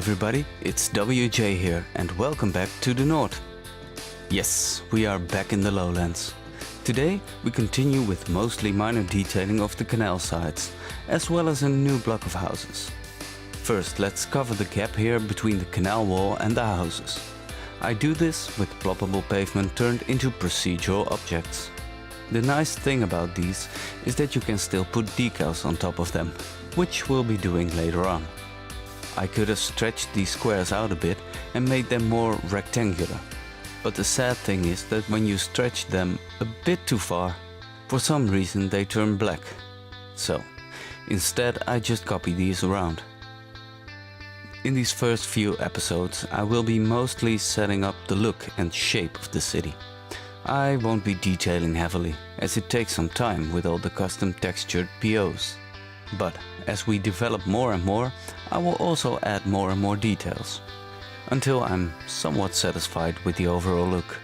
everybody, it's WJ here and welcome back to the Noord. Yes, we are back in the lowlands. Today we continue with mostly minor detailing of the canal sides, as well as a new block of houses. First, let's cover the gap here between the canal wall and the houses. I do this with ploppable pavement turned into procedural objects. The nice thing about these is that you can still put decals on top of them, which we'll be doing later on. I could have stretched these squares out a bit and made them more rectangular. But the sad thing is that when you stretch them a bit too far, for some reason they turn black. So, instead I just copy these around. In these first few episodes I will be mostly setting up the look and shape of the city. I won't be detailing heavily, as it takes some time with all the custom textured POs. But as we develop more and more, I will also add more and more details, until I'm somewhat satisfied with the overall look.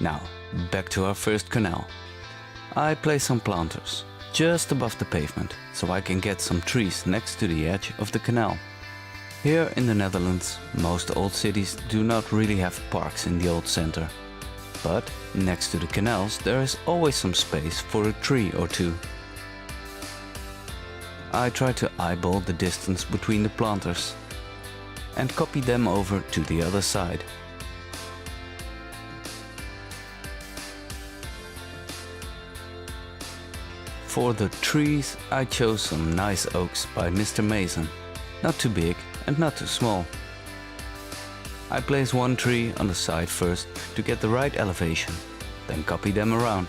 Now, back to our first canal. I place some planters, just above the pavement, so I can get some trees next to the edge of the canal. Here in the Netherlands, most old cities do not really have parks in the old center. But next to the canals there is always some space for a tree or two. I try to eyeball the distance between the planters and copy them over to the other side. For the trees I chose some nice oaks by Mr. Mason, not too big and not too small. I place one tree on the side first to get the right elevation, then copy them around.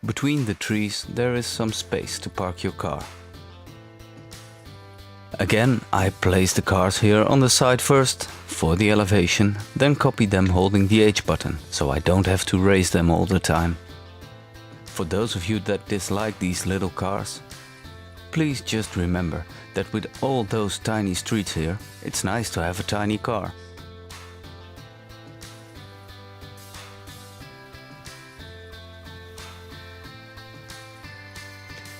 Between the trees there is some space to park your car. Again, I place the cars here on the side first for the elevation, then copy them holding the H button, so I don't have to raise them all the time. For those of you that dislike these little cars, please just remember that with all those tiny streets here, it's nice to have a tiny car.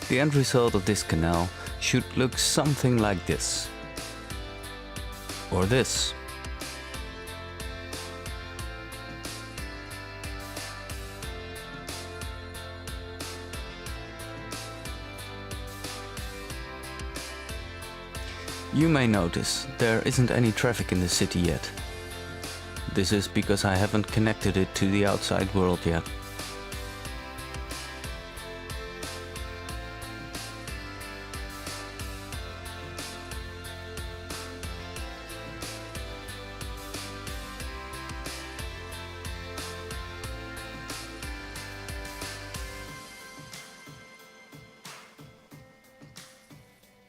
The end result of this canal should look something like this. Or this. You may notice there isn't any traffic in the city yet. This is because I haven't connected it to the outside world yet.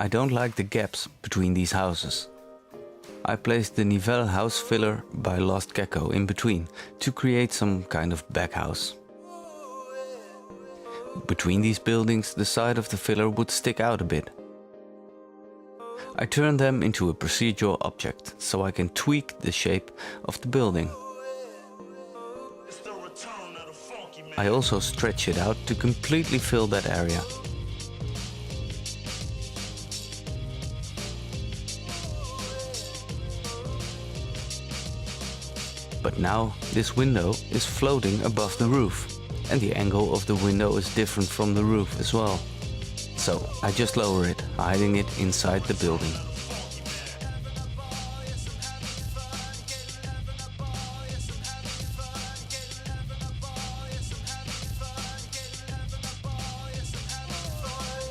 I don't like the gaps between these houses. I placed the Nivelle house filler by Lost Gecko in between to create some kind of back house. Between these buildings the side of the filler would stick out a bit. I turned them into a procedural object so I can tweak the shape of the building. I also stretch it out to completely fill that area. But now this window is floating above the roof, and the angle of the window is different from the roof as well. So I just lower it, hiding it inside the building.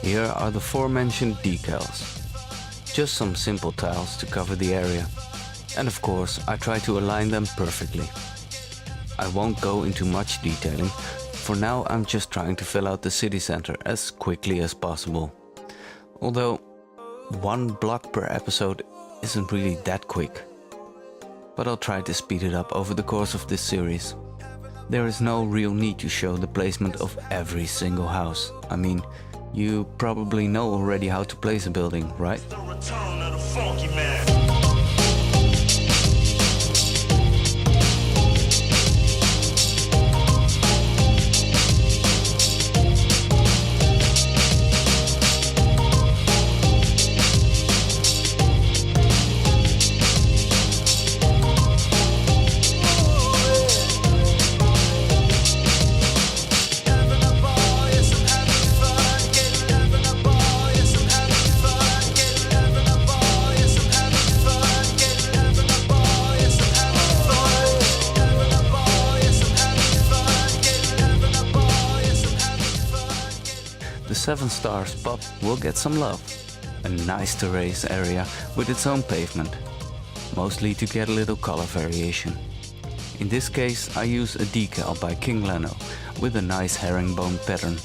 Here are the aforementioned decals. Just some simple tiles to cover the area. And of course, I try to align them perfectly. I won't go into much detailing. For now, I'm just trying to fill out the city center as quickly as possible. Although, one block per episode isn't really that quick. But I'll try to speed it up over the course of this series. There is no real need to show the placement of every single house. I mean, You probably know already how to place a building, right? The return of the funky man. The 7 Stars pub will get some love. A nice terrace area with its own pavement, mostly to get a little color variation. In this case I use a decal by King Leno with a nice herringbone pattern.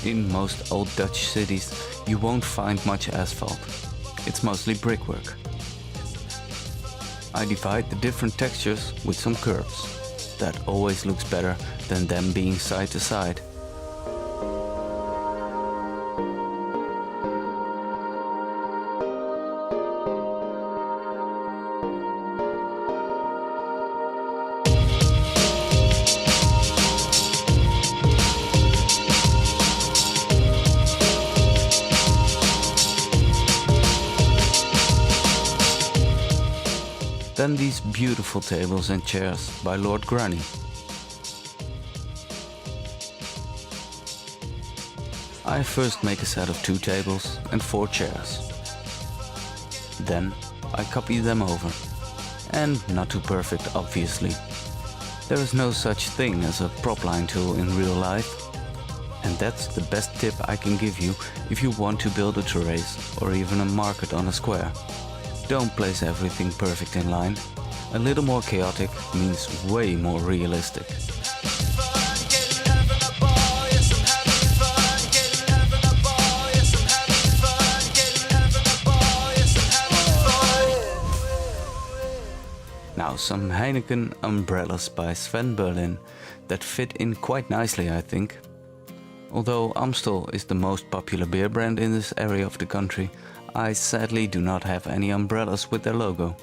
In most old Dutch cities you won't find much asphalt. It's mostly brickwork. I divide the different textures with some curves. That always looks better than them being side to side. Then these beautiful tables and chairs by Lord Granny. I first make a set of 2 tables and 4 chairs. Then I copy them over. And not too perfect, obviously. There is no such thing as a prop line tool in real life. And that's the best tip I can give you if you want to build a terrace or even a market on a square. Don't place everything perfect in line. A little more chaotic means way more realistic. Now some Heineken umbrellas by Sven Berlin that fit in quite nicely, I think. Although Amstel is the most popular beer brand in this area of the country, I sadly do not have any umbrellas with their logo.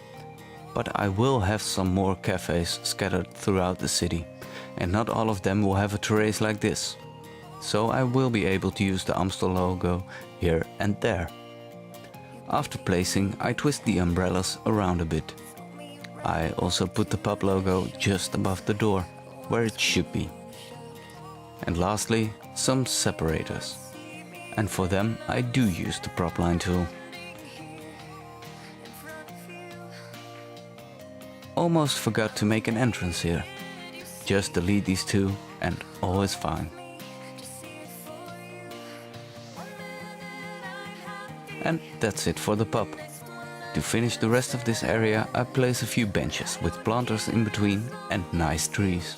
But I will have some more cafes scattered throughout the city, and not all of them will have a terrace like this. So I will be able to use the Amstel logo here and there. After placing, I twist the umbrellas around a bit. I also put the pub logo just above the door, where it should be. And lastly, some separators. And for them I do use the prop line tool. Almost forgot to make an entrance here. Just delete these 2 and all is fine. And that's it for the pub. To finish the rest of this area I place a few benches with planters in between and nice trees.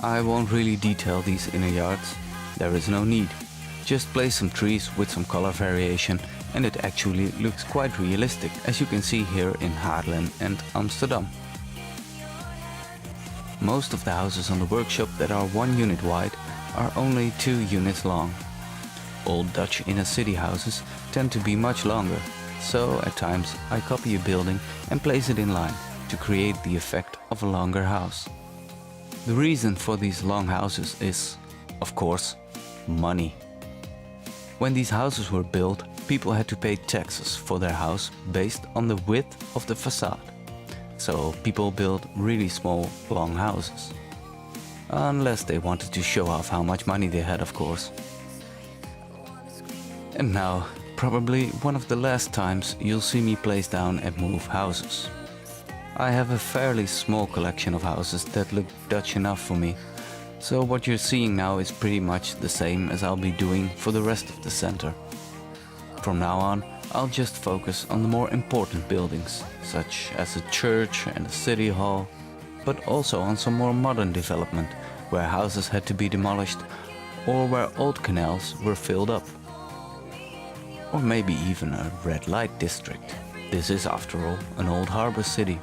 I won't really detail these inner yards, there is no need. Just place some trees with some color variation and it actually looks quite realistic, as you can see here in Haarlem and Amsterdam. Most of the houses on the workshop that are 1 unit wide are only 2 units long. Old Dutch inner city houses tend to be much longer, so at times I copy a building and place it in line to create the effect of a longer house. The reason for these long houses is, of course, money. When these houses were built, people had to pay taxes for their house based on the width of the facade. So people built really small, long houses. Unless they wanted to show off how much money they had, of course. And now, probably one of the last times you'll see me place down and move houses. I have a fairly small collection of houses that look Dutch enough for me, so what you're seeing now is pretty much the same as I'll be doing for the rest of the center. From now on, I'll just focus on the more important buildings, such as a church and a city hall, but also on some more modern development, where houses had to be demolished or where old canals were filled up. Or maybe even a red light district. This is, after all, an old harbor city.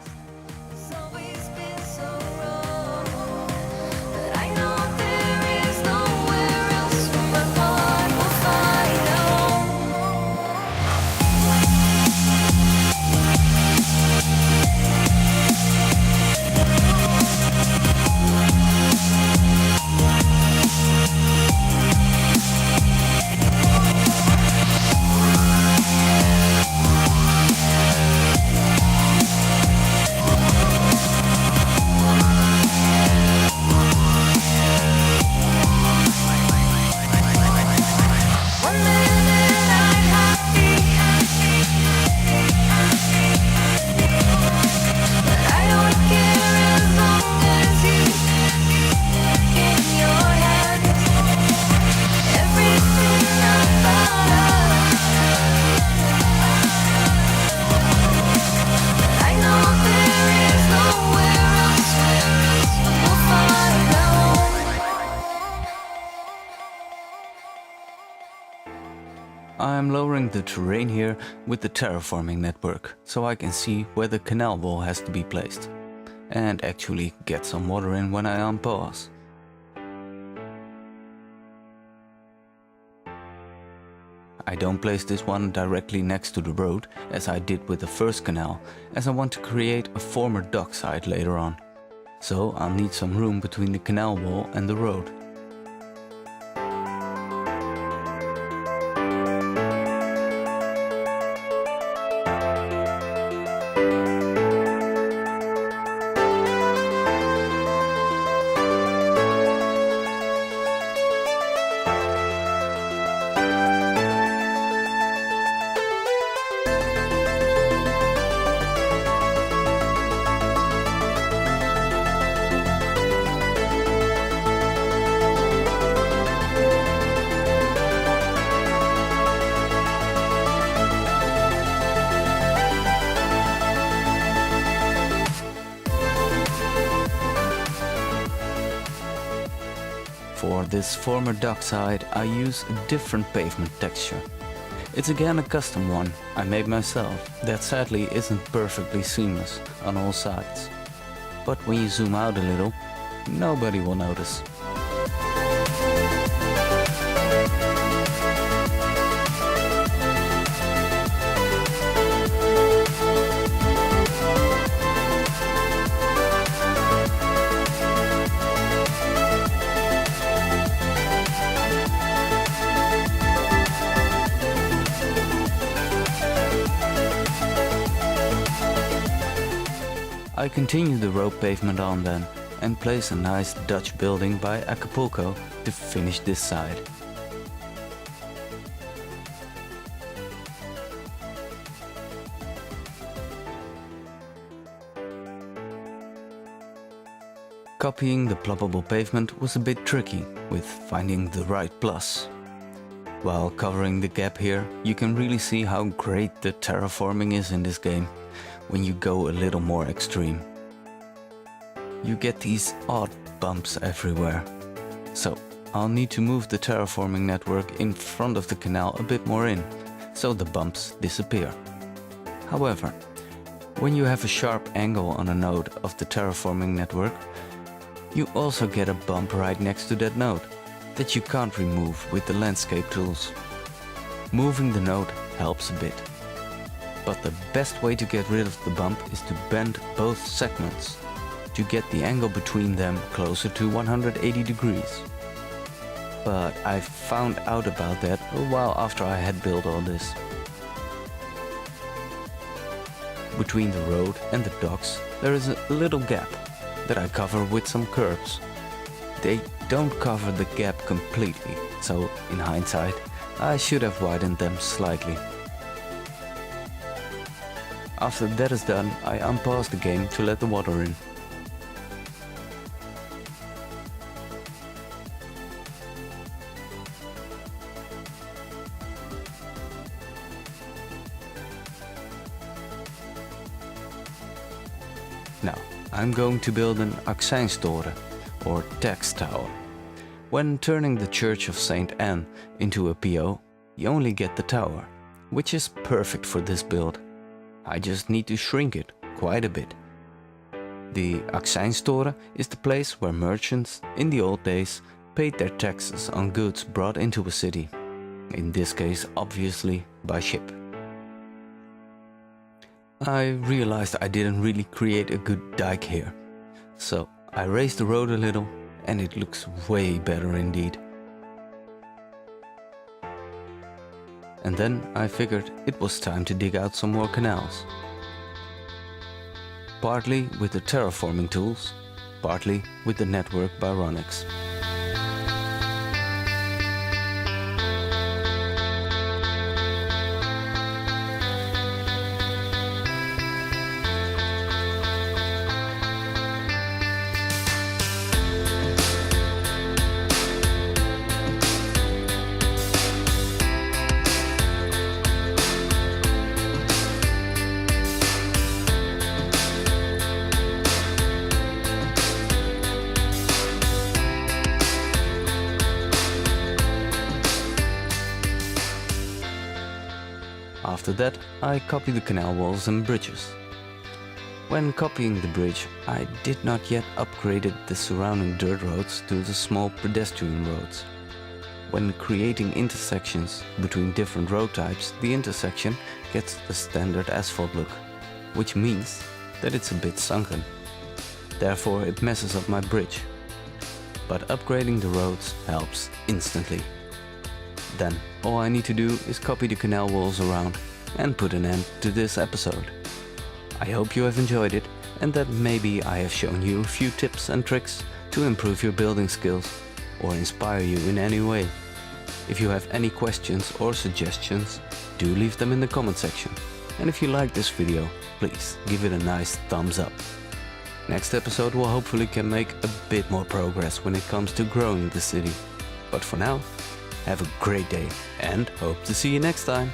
I'm lowering the terrain here with the terraforming network, so I can see where the canal wall has to be placed, and actually get some water in when I unpause. I don't place this one directly next to the road, as I did with the first canal, as I want to create a former dockside later on. So I'll need some room between the canal wall and the road. For this former dockside, I use a different pavement texture. It's again a custom one I made myself that sadly isn't perfectly seamless on all sides. But when you zoom out a little, nobody will notice. I continue the road pavement on then, and place a nice Dutch building by Acapulco to finish this side. Copying the ploppable pavement was a bit tricky with finding the right plus. While covering the gap here, you can really see how great the terraforming is in this game when you go a little more extreme. You get these odd bumps everywhere. So I'll need to move the terraforming network in front of the canal a bit more in, so the bumps disappear. However, when you have a sharp angle on a node of the terraforming network, you also get a bump right next to that node that you can't remove with the landscape tools. Moving the node helps a bit. But the best way to get rid of the bump is to bend both segments, to get the angle between them closer to 180 degrees. But I found out about that a while after I had built all this. Between the road and the docks there is a little gap that I cover with some curbs. They don't cover the gap completely, so in hindsight I should have widened them slightly. After that is done, I unpause the game to let the water in. Now, I'm going to build an Accijnstoren, or tax tower. When turning the Church of St. Anne into a PO, you only get the tower, which is perfect for this build. I just need to shrink it quite a bit. The Accijnstoren is the place where merchants, in the old days, paid their taxes on goods brought into a city. In this case, obviously, by ship. I realized I didn't really create a good dike here, so I raised the road a little and it looks way better indeed. And then I figured it was time to dig out some more canals. Partly with the terraforming tools, partly with the network Byronics. After that, I copy the canal walls and bridges. When copying the bridge, I did not yet upgrade the surrounding dirt roads to the small pedestrian roads. When creating intersections between different road types, the intersection gets the standard asphalt look, which means that it's a bit sunken. Therefore, it messes up my bridge. But upgrading the roads helps instantly. Then, all I need to do is copy the canal walls around and put an end to this episode. I hope you have enjoyed it and that maybe I have shown you a few tips and tricks to improve your building skills or inspire you in any way. If you have any questions or suggestions, do leave them in the comment section. And if you like this video, please give it a nice thumbs up. Next episode will hopefully can make a bit more progress when it comes to growing the city. But for now, have a great day and hope to see you next time.